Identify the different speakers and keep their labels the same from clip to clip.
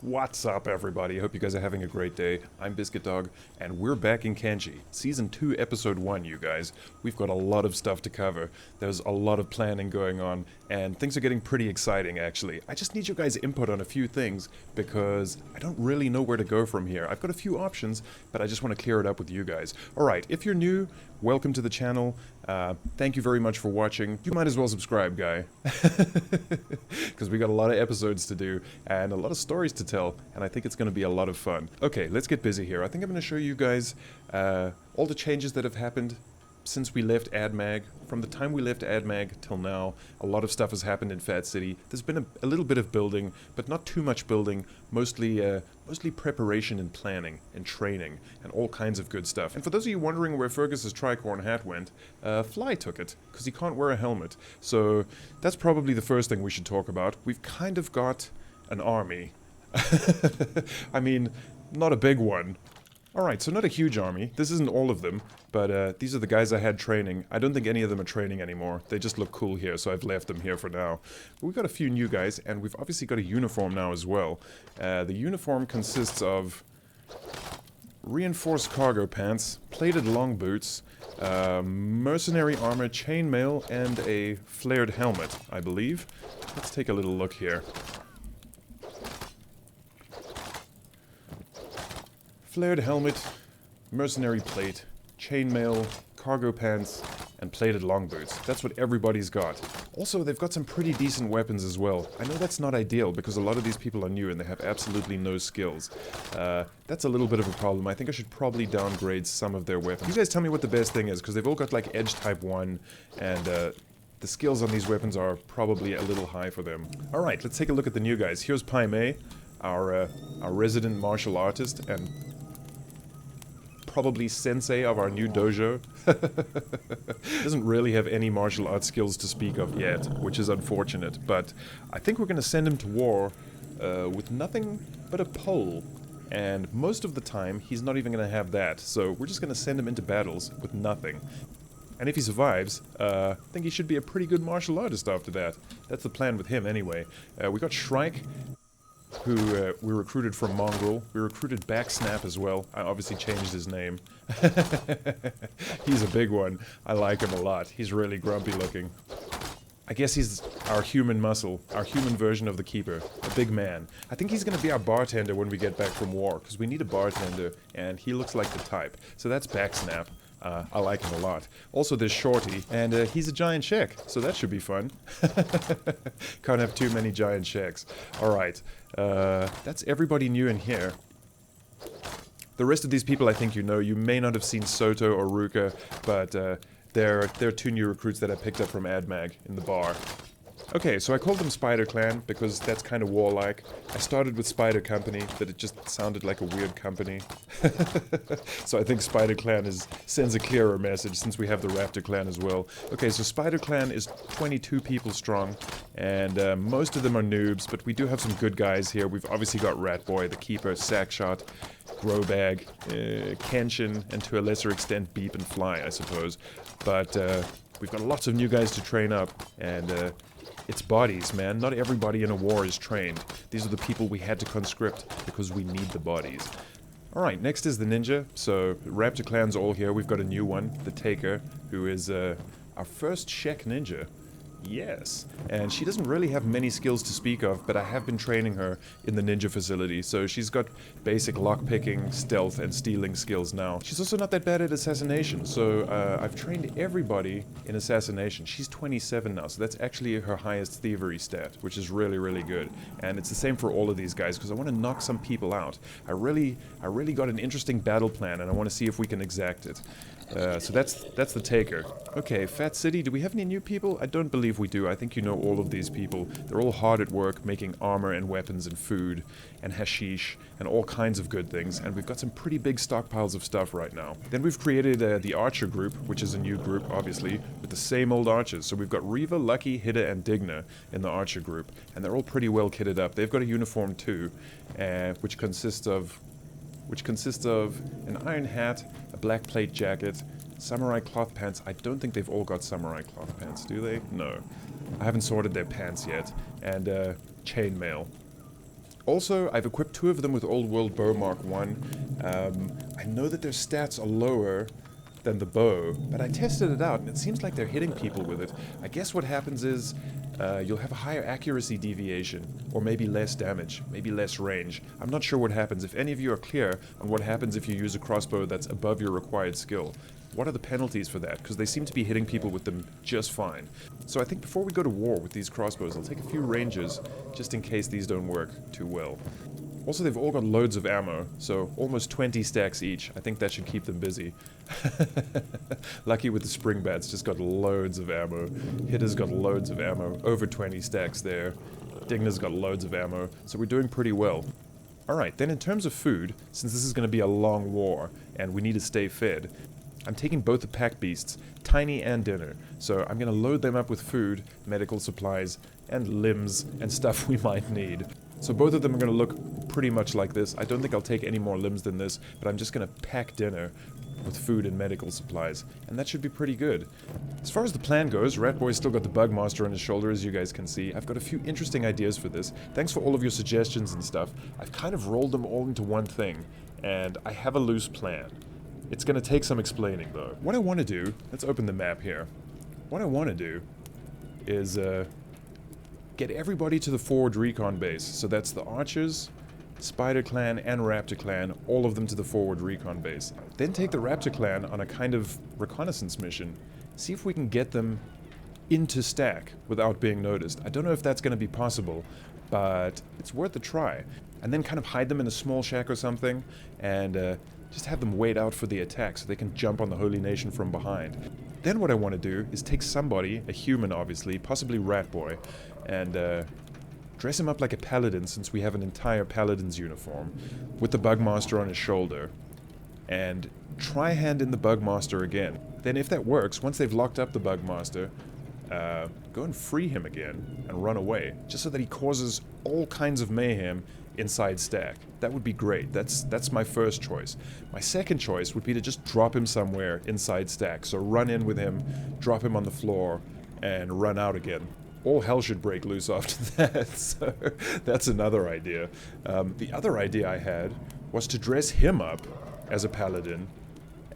Speaker 1: What's up, everybody? Hope you guys are having a great day. I'm Biscuit Dog, and we're back in Kenshi. Season 2, Episode 1, you guys. We've got a lot of stuff to cover. There's a lot of planning going on, and things are getting pretty exciting, actually. I just need your guys' input on a few things, because I don't really know where to go from here. I've got a few options, but I just want to clear it up with you guys. Alright, if you're new, welcome to the channel. Thank you very much for watching. You might as well subscribe, guy. Because we got a lot of episodes to do, and a lot of stories to tell, and I think it's going to be a lot of fun. Okay, let's get busy here. I think I'm going to show you guys all the changes that have happened since we left AdMag. From the time we left AdMag till now, a lot of stuff has happened in Fat City. There's been a little bit of building, but not too much building. Mostly preparation and planning and training and all kinds of good stuff. And for those of you wondering where Fergus's tricorn hat went, Fly took it, because he can't wear a helmet. So that's probably the first thing we should talk about. We've kind of got an army. I mean, not a big one. Alright, so not a huge army. This isn't all of them, but these are the guys I had training. I don't think any of them are training anymore. They just look cool here, so I've left them here for now. But we've got a few new guys, and we've obviously got a uniform now as well. The uniform consists of reinforced cargo pants, plated long boots, mercenary armor, chainmail, and a flared helmet, I believe. Let's take a little look here. Flared helmet, mercenary plate, chainmail, cargo pants, and plated long boots. That's what everybody's got. Also, they've got some pretty decent weapons as well. I know that's not ideal, because a lot of these people are new and they have absolutely no skills. That's a little bit of a problem. I think I should probably downgrade some of their weapons. You guys tell me what the best thing is, because they've all got like Edge Type 1, and the skills on these weapons are probably a little high for them. Alright, let's take a look at the new guys. Here's Pai Mei, our resident martial artist, and probably sensei of our new dojo. Doesn't really have any martial arts skills to speak of yet, which is unfortunate, but I think we're gonna send him to war with nothing but a pole. And most of the time, he's not even gonna have that, so we're just gonna send him into battles with nothing. And if he survives, I think he should be a pretty good martial artist after that. That's the plan with him anyway. We got Shrike, who we recruited from Mongrel. We recruited Backsnap as well. I obviously changed his name. He's a big one. I like him a lot. He's really grumpy looking. I guess he's our human muscle, our human version of the Keeper. A big man. I think he's gonna be our bartender when we get back from war, because we need a bartender, and he looks like the type. So that's Backsnap. I like him a lot. Also, there's Shorty, and he's a giant Shek, so that should be fun. Can't have too many giant Sheks. Alright, that's everybody new in here. The rest of these people I think you know. You may not have seen Soto or Ruka, but they're two new recruits that I picked up from AdMag in the bar. Okay, so I called them Spider Clan, because that's kind of warlike. I started with Spider Company, but it just sounded like a weird company. So I think Spider Clan sends a clearer message, since we have the Raptor Clan as well. Okay, so Spider Clan is 22 people strong, and most of them are noobs, but we do have some good guys here. We've obviously got Ratboy, the Keeper, Sackshot, Growbag, Kenshin, and to a lesser extent Beep and Fly, I suppose. But we've got lots of new guys to train up, and it's bodies, man. Not everybody in a war is trained. These are the people we had to conscript because we need the bodies. Alright, next is the ninja. So, Raptor Clan's all here. We've got a new one, the Taker, who is our first Shek ninja. Yes, and she doesn't really have many skills to speak of, but I have been training her in the ninja facility, so she's got basic lockpicking, stealth, and stealing skills now. She's also not that bad at assassination, so I've trained everybody in assassination. She's 27 now, so that's actually her highest thievery stat, which is really, really good. And it's the same for all of these guys, because I want to knock some people out. I really got an interesting battle plan, and I want to see if we can exact it. So that's the Taker. Okay, Fat City, do we have any new people? I don't believe we do. I think you know all of these people. They're all hard at work making armor and weapons and food and hashish and all kinds of good things, and we've got some pretty big stockpiles of stuff right now. Then we've created the Archer group, which is a new group, obviously, with the same old archers. So we've got Reva, Lucky, Hida, and Digna in the Archer group, and they're all pretty well kitted up. They've got a uniform too, which consists of an iron hat, a black plate jacket, samurai cloth pants. I don't think they've all got samurai cloth pants, do they? No. I haven't sorted their pants yet. And chainmail. Also, I've equipped 2 of them with Old World Bow Mark 1. I know that their stats are lower than the bow, but I tested it out and it seems like they're hitting people with it. I guess what happens is you'll have a higher accuracy deviation, or maybe less damage, maybe less range. I'm not sure what happens. If any of you are clear on what happens if you use a crossbow that's above your required skill, what are the penalties for that? Because they seem to be hitting people with them just fine. So I think before we go to war with these crossbows, I'll take a few ranges, just in case these don't work too well. Also, they've all got loads of ammo, so almost 20 stacks each. I think that should keep them busy. Lucky with the spring bats, just got loads of ammo. Hitter's got loads of ammo, over 20 stacks there. Digner's got loads of ammo, so we're doing pretty well. Alright, then in terms of food, since this is going to be a long war, and we need to stay fed, I'm taking both the pack beasts, Tiny and Dinner, so I'm going to load them up with food, medical supplies, and limbs, and stuff we might need. So both of them are going to look pretty much like this. I don't think I'll take any more limbs than this, but I'm just going to pack Dinner with food and medical supplies, and that should be pretty good. As far as the plan goes, Ratboy's still got the Bugmaster on his shoulder, as you guys can see. I've got a few interesting ideas for this. Thanks for all of your suggestions and stuff. I've kind of rolled them all into one thing, and I have a loose plan. It's going to take some explaining, though. What I want to do... Let's open the map here. What I want to do is, get everybody to the forward recon base. So that's the Archers, Spider Clan, and Raptor Clan, all of them to the forward recon base. Then take the Raptor Clan on a kind of reconnaissance mission. See if we can get them into stack without being noticed. I don't know if that's going to be possible, but it's worth a try. And then kind of hide them in a small shack or something, and just have them wait out for the attack so they can jump on the Holy Nation from behind. Then what I want to do is take somebody, a human obviously, possibly Ratboy, and dress him up like a paladin, since we have an entire paladin's uniform, with the Bugmaster on his shoulder, and try hand in the Bugmaster again. Then if that works, once they've locked up the Bugmaster, go and free him again and run away, just so that he causes all kinds of mayhem inside stack. That would be great. That's my first choice. My second choice would be to just drop him somewhere inside stack. So run in with him, drop him on the floor, and run out again. All hell should break loose after that, so that's another idea. The other idea I had was to dress him up as a paladin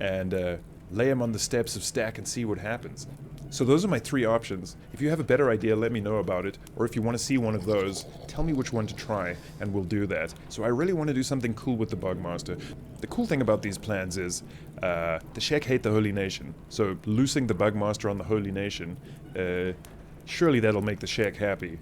Speaker 1: and lay him on the steps of stack and see what happens. So those are my 3 options. If you have a better idea, let me know about it, or if you want to see one of those, tell me which one to try, and we'll do that. So I really want to do something cool with the Bugmaster. The cool thing about these plans is, the Shek hate the Holy Nation, so loosing the Bugmaster on the Holy Nation, surely that'll make the Shek happy.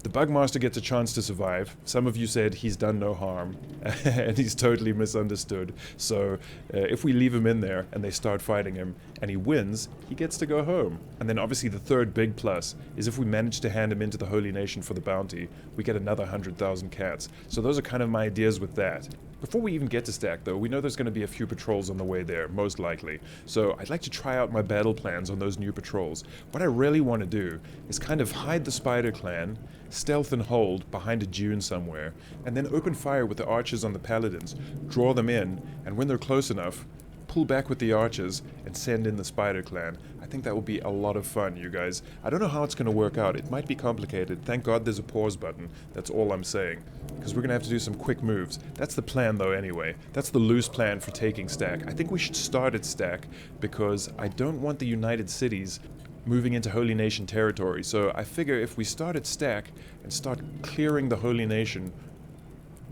Speaker 1: The Bugmaster gets a chance to survive. Some of you said he's done no harm, and he's totally misunderstood. So, if we leave him in there, and they start fighting him, and he wins, he gets to go home. And then obviously the third big plus is if we manage to hand him into the Holy Nation for the bounty, we get another 100,000 cats. So those are kind of my ideas with that. Before we even get to stack, though, we know there's going to be a few patrols on the way there, most likely. So I'd like to try out my battle plans on those new patrols. What I really want to do is kind of hide the Spider Clan, stealth and hold behind a dune somewhere, and then open fire with the Archers on the Paladins, draw them in, and when they're close enough, pull back with the Archers and send in the Spider Clan. I think that will be a lot of fun, you guys. I don't know how it's going to work out. It might be complicated. Thank God there's a pause button. That's all I'm saying. Because we're going to have to do some quick moves. That's the plan, though, anyway. That's the loose plan for taking stack. I think we should start at stack, because I don't want the United Cities moving into Holy Nation territory. So I figure if we start at stack and start clearing the Holy Nation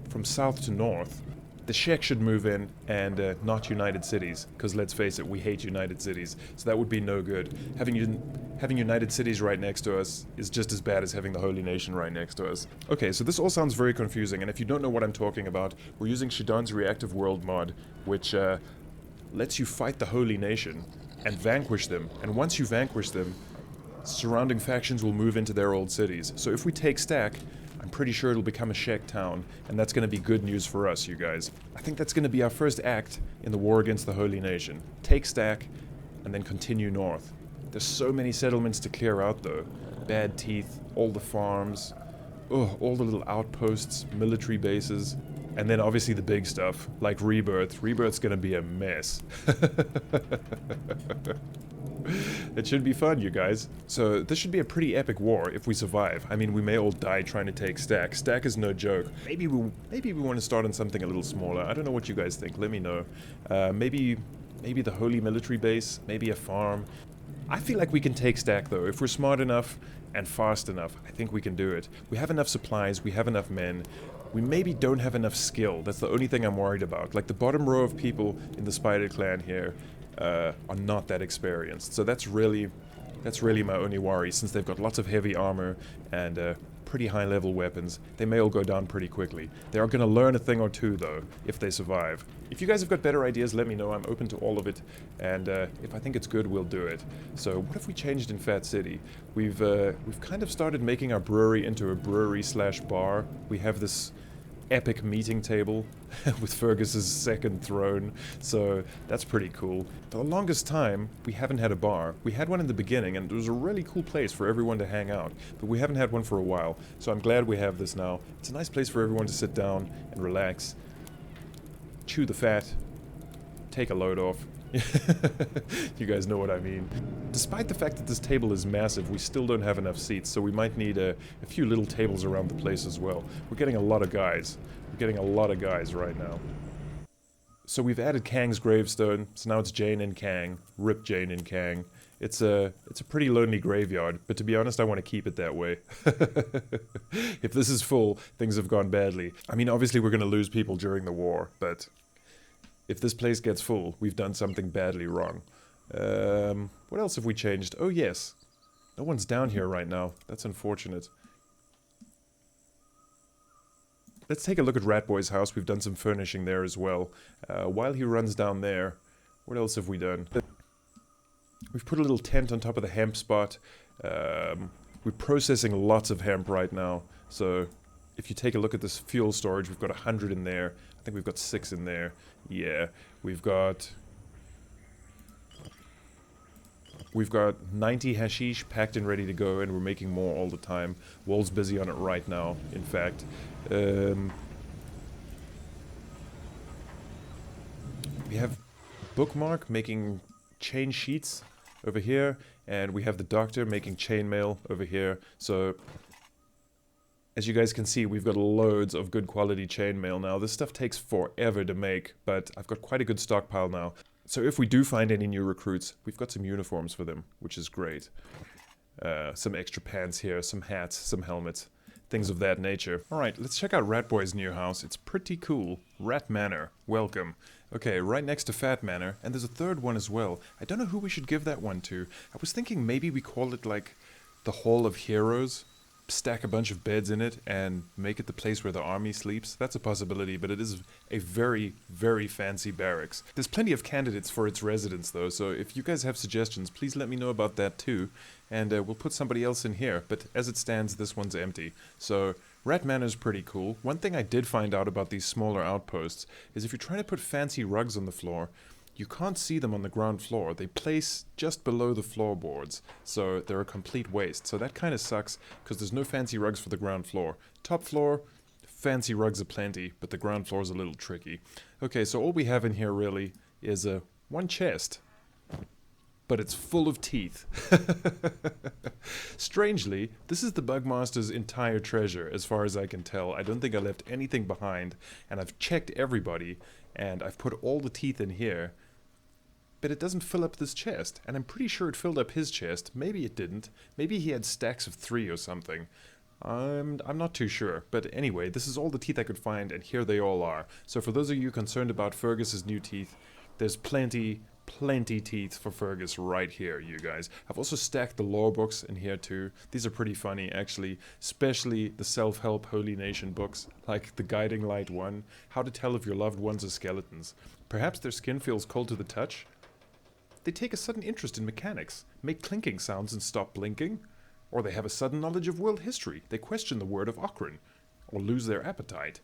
Speaker 1: from south to north, the Shek should move in and not United Cities, because let's face it, we hate United Cities, so that would be no good. Having United Cities right next to us is just as bad as having the Holy Nation right next to us. Okay, so this all sounds very confusing, and if you don't know what I'm talking about, we're using Shidan's Reactive World mod, which lets you fight the Holy Nation and vanquish them, and once you vanquish them, surrounding factions will move into their old cities. So if we take stack, I'm pretty sure it'll become a Shek town, and that's going to be good news for us, you guys. I think that's going to be our first act in the war against the Holy Nation. Take stack, and then continue north. There's so many settlements to clear out, though. Bad Teeth, all the farms, all the little outposts, military bases, and then obviously the big stuff, like Rebirth. Rebirth's going to be a mess. It should be fun, you guys. So this should be a pretty epic war if we survive. I mean, we may all die trying to take Stack. Stack is no joke. Maybe we want to start on something a little smaller. I don't know what you guys think. Let me know. Maybe the holy military base. Maybe a farm. I feel like we can take Stack though. If we're smart enough and fast enough, I think we can do it. We have enough supplies. We have enough men. We maybe don't have enough skill. That's the only thing I'm worried about. Like the bottom row of people in the Spider Clan here are not that experienced. So that's really my only worry, since they've got lots of heavy armor and pretty high level weapons. They may all go down pretty quickly. They are going to learn a thing or two though, if they survive. If you guys have got better ideas, let me know. I'm open to all of it, and if I think it's good, we'll do it. So what if we changed in Fat City? We've kind of started making our brewery into a brewery slash bar. We have this epic meeting table with Fergus's second throne, so that's pretty cool. For the longest time, we haven't had a bar. We had one in the beginning, and it was a really cool place for everyone to hang out, but we haven't had one for a while, so I'm glad we have this now. It's a nice place for everyone to sit down and relax, chew the fat, take a load off. You guys know what I mean. Despite the fact that this table is massive, we still don't have enough seats, so we might need a few little tables around the place as well. We're getting a lot of guys. We're getting a lot of guys right now. So we've added Kang's gravestone, so now it's Jane and Kang. Rip Jane and Kang. It's a pretty lonely graveyard, but to be honest, I want to keep it that way. If this is full, things have gone badly. I mean, obviously we're going to lose people during the war, but if this place gets full, we've done something badly wrong. What else have we changed? Oh yes, no one's down here right now. That's unfortunate. Let's take a look at Ratboy's house. We've done some furnishing there as well. While he runs down there, what else have we done? We've put a little tent on top of the hemp spot. We're processing lots of hemp right now. So if you take a look at this fuel storage, we've got 100 in there. I think we've got 6 in there. Yeah, we've got 90 hashish packed and ready to go, and we're making more all the time. Wall's busy on it right now, in fact. We have Bookmark making chain sheets over here, and we have the Doctor making chainmail over here. So as you guys can see, we've got loads of good quality chainmail now. This stuff takes forever to make, but I've got quite a good stockpile now. So if we do find any new recruits, we've got some uniforms for them, which is great. Some extra pants here, some hats, some helmets, things of that nature. Alright, let's check out Ratboy's new house. It's pretty cool. Rat Manor. Welcome. Okay, right next to Fat Manor, and there's a third one as well. I don't know who we should give that one to. I was thinking maybe we call it like the Hall of Heroes. Stack a bunch of beds in it and make it the place where the army sleeps. That's a possibility, but it is a very, very fancy barracks. There's plenty of candidates for its residents though, so if you guys have suggestions, please let me know about that too, and we'll put somebody else in here, but as it stands, this one's empty. So Rat Manor's pretty cool. One thing I did find out about these smaller outposts is if you're trying to put fancy rugs on the floor, you can't see them on the ground floor. They place just below the floorboards, so they're a complete waste. So that kind of sucks, because there's no fancy rugs for the ground floor. Top floor, fancy rugs aplenty, but the ground floor is a little tricky. Okay, so all we have in here really is one chest, but it's full of teeth. Strangely, this is the Bugmaster's entire treasure, as far as I can tell. I don't think I left anything behind, and I've checked everybody, and I've put all the teeth in here. But it doesn't fill up this chest, and I'm pretty sure it filled up his chest. Maybe it didn't. Maybe he had stacks of 3 or something. I'm not too sure. But anyway, this is all the teeth I could find, and here they all are. So for those of you concerned about Fergus's new teeth, there's plenty teeth for Fergus right here, you guys. I've also stacked the lore books in here too. These are pretty funny, actually. Especially the self-help Holy Nation books, like the Guiding Light one, How to Tell if Your Loved Ones Are Skeletons. Perhaps their skin feels cold to the touch? They take a sudden interest in mechanics, make clinking sounds and stop blinking. Or they have a sudden knowledge of world history, they question the word of Okran, or lose their appetite.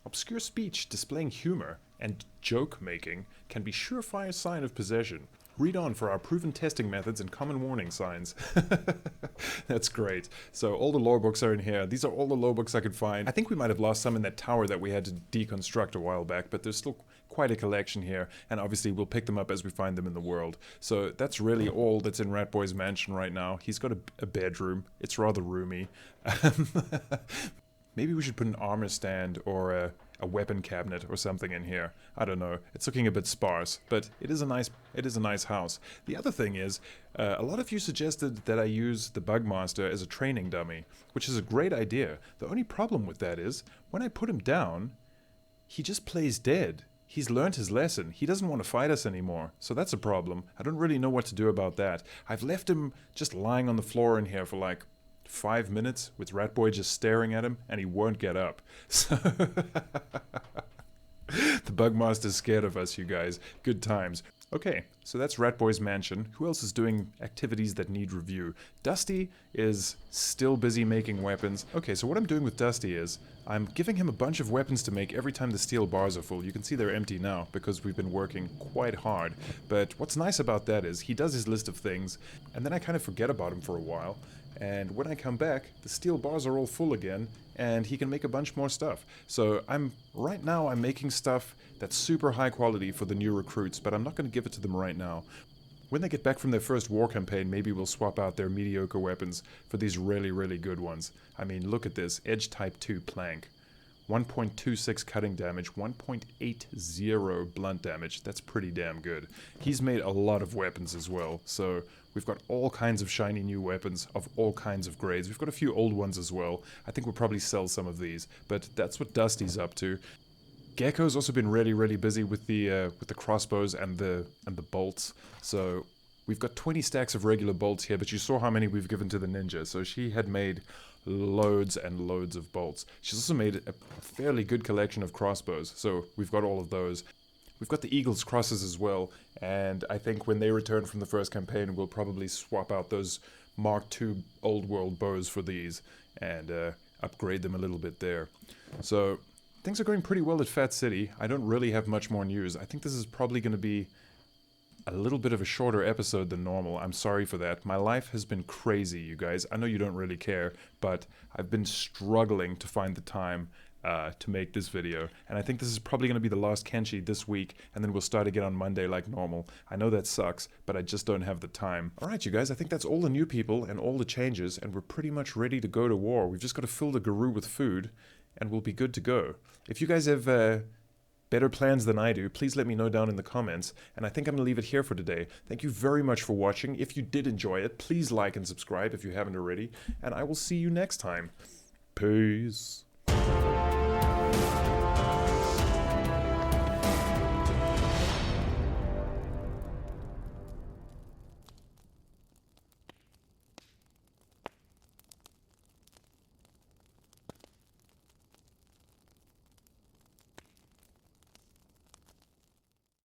Speaker 1: Obscure speech displaying humor and joke-making can be surefire sign of possession. Read on for our proven testing methods and common warning signs. That's great. So all the lore books are in here. These are all the lore books I could find. I think we might have lost some in that tower that we had to deconstruct a while back, but there's still quite a collection here, and obviously we'll pick them up as we find them in the world. So that's really all that's in Ratboy's mansion right now. He's got a bedroom. It's rather roomy. Maybe we should put an armor stand or a weapon cabinet or something in here. I don't know. It's looking a bit sparse, but it is a nice house. The other thing is, a lot of you suggested that I use the Bugmaster as a training dummy, which is a great idea. The only problem with that is, when I put him down, he just plays dead. He's learned his lesson. He doesn't want to fight us anymore, so that's a problem. I don't really know what to do about that. I've left him just lying on the floor in here for like 5 minutes with Ratboy just staring at him, and he won't get up. So the Bugmaster's scared of us, you guys. Good times. Okay, so that's Ratboy's mansion. Who else is doing activities that need review? Dusty is still busy making weapons. Okay, so what I'm doing with Dusty is I'm giving him a bunch of weapons to make every time the steel bars are full. You can see they're empty now because we've been working quite hard. But what's nice about that is he does his list of things, and then I kind of forget about him for a while. And when I come back, the steel bars are all full again, and he can make a bunch more stuff. So right now I'm making stuff that's super high quality for the new recruits, but I'm not going to give it to them right now. When they get back from their first war campaign, maybe we'll swap out their mediocre weapons for these really, really good ones. I mean, look at this. Edge Type 2 Plank. 1.26 cutting damage, 1.80 blunt damage. That's pretty damn good. He's made a lot of weapons as well, so we've got all kinds of shiny new weapons of all kinds of grades. We've got a few old ones as well. I think we'll probably sell some of these, but that's what Dusty's up to. Gecko's also been really, really busy with the crossbows and the bolts. So we've got 20 stacks of regular bolts here, but you saw how many we've given to the ninja. So she had made loads and loads of bolts. She's also made a fairly good collection of crossbows. So we've got all of those. We've got the Eagle's crosses as well, and I think when they return from the first campaign, we'll probably swap out those Mark II Old World bows for these and upgrade them a little bit there. So things are going pretty well at Fat City. I don't really have much more news. I think this is probably going to be a little bit of a shorter episode than normal. I'm sorry for that. My life has been crazy, you guys. I know you don't really care, but I've been struggling to find the time to make this video. And I think this is probably going to be the last Kenshi this week, and then we'll start again on Monday like normal. I know that sucks, but I just don't have the time. Alright, you guys, I think that's all the new people and all the changes, and we're pretty much ready to go to war. We've just got to fill the Garou with food, and we'll be good to go. If you guys have better plans than I do, please let me know down in the comments, and I think I'm going to leave it here for today. Thank you very much for watching. If you did enjoy it, please like and subscribe if you haven't already, and I will see you next time. Peace.